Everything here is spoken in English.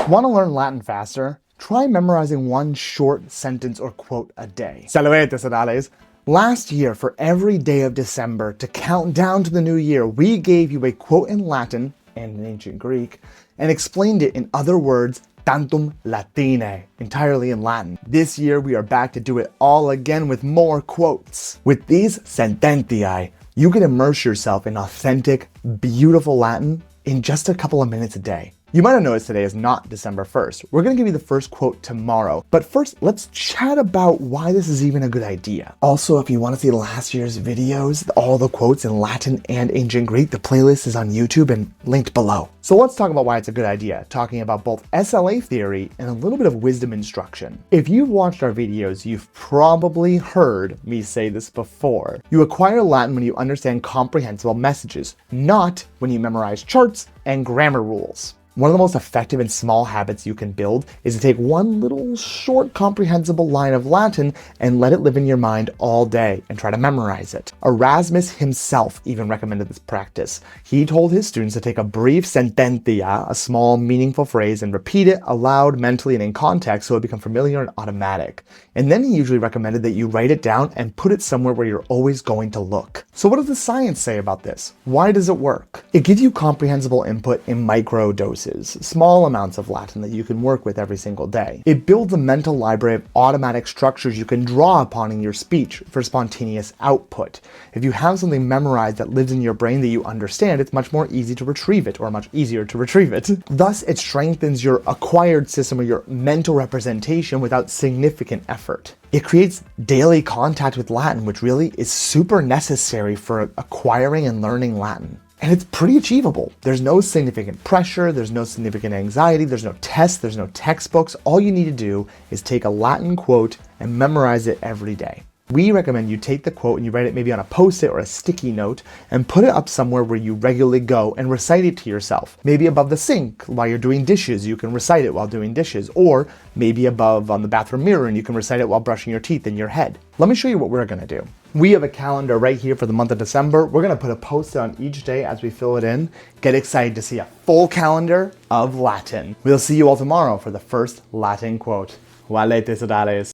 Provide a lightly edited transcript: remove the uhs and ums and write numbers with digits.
Want to learn Latin faster? Try memorizing one short sentence or quote a day. Salvete, Sodales! Last year, for every day of December, to count down to the new year, we gave you a quote in Latin and in ancient Greek and explained it in other words, tantum latine, entirely in Latin. This year, we are back to do it all again with more quotes. With these sententiae, you can immerse yourself in authentic, beautiful Latin in just a couple of minutes a day. You might have noticed today is not December 1st. We're going to give you the first quote tomorrow. But first, let's chat about why this is even a good idea. Also, if you want to see last year's videos, all the quotes in Latin and ancient Greek, the playlist is on YouTube and linked below. So let's talk about why it's a good idea, talking about both SLA theory and a little bit of wisdom instruction. If you've watched our videos, you've probably heard me say this before. You acquire Latin when you understand comprehensible messages, not when you memorize charts and grammar rules. One of the most effective and small habits you can build is to take one little short comprehensible line of Latin and let it live in your mind all day and try to memorize it. Erasmus himself even recommended this practice. He told his students to take a brief sententia, a small meaningful phrase, and repeat it aloud mentally and in context so it becomes familiar and automatic. And then he usually recommended that you write it down and put it somewhere where you're always going to look. So what does the science say about this? Why does it work? It gives you comprehensible input in micro doses. Small amounts of Latin that you can work with every single day. It builds a mental library of automatic structures you can draw upon in your speech for spontaneous output. If you have something memorized that lives in your brain that you understand, it's much more easy to retrieve it, or much easier to retrieve it. Thus, it strengthens your acquired system or your mental representation without significant effort. It creates daily contact with Latin, which really is super necessary for acquiring and learning Latin. And it's pretty achievable. There's no significant pressure, there's no significant anxiety, there's no tests, there's no textbooks. All you need to do is take a Latin quote and memorize it every day. We recommend you take the quote and you write it maybe on a post-it or a sticky note and put it up somewhere where you regularly go and recite it to yourself. Maybe above the sink while you're doing dishes, you can recite it while doing dishes, or maybe above on the bathroom mirror and you can recite it while brushing your teeth in your head. Let me show you what we're gonna do. We have a calendar right here for the month of December. We're gonna put a post-it on each day as we fill it in. Get excited to see a full calendar of Latin. We'll see you all tomorrow for the first Latin quote. Valete, Sodales.